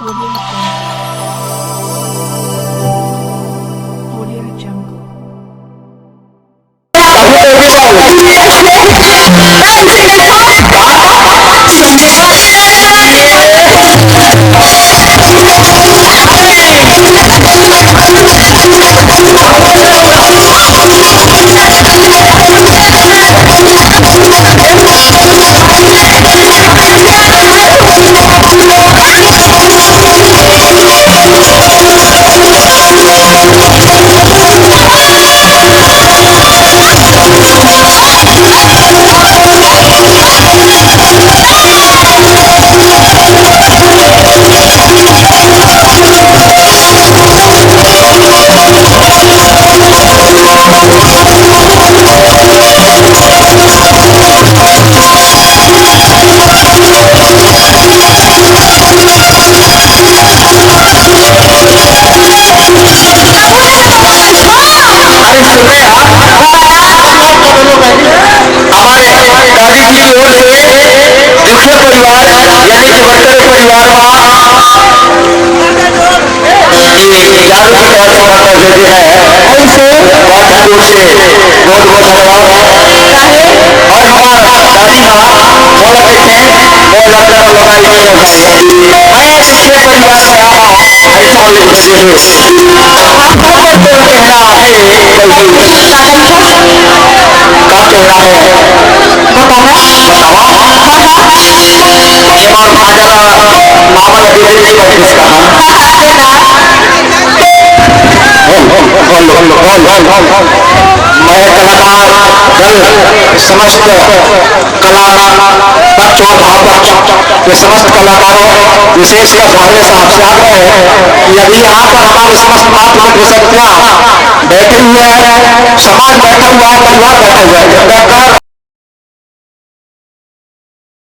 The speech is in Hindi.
Audio Jungle. मैं कलाकार दल समस्त कला पक्ष और भावपक्ष के समस्त कलाकारों विशेषकर हमारे साहब से आग्रह है कि यदि यहाँ पर हमारे समस्त मातृ शक्तियाँ बैठी हुई है, समाज बैठा हुआ है, परिवार बैठा हुआ है,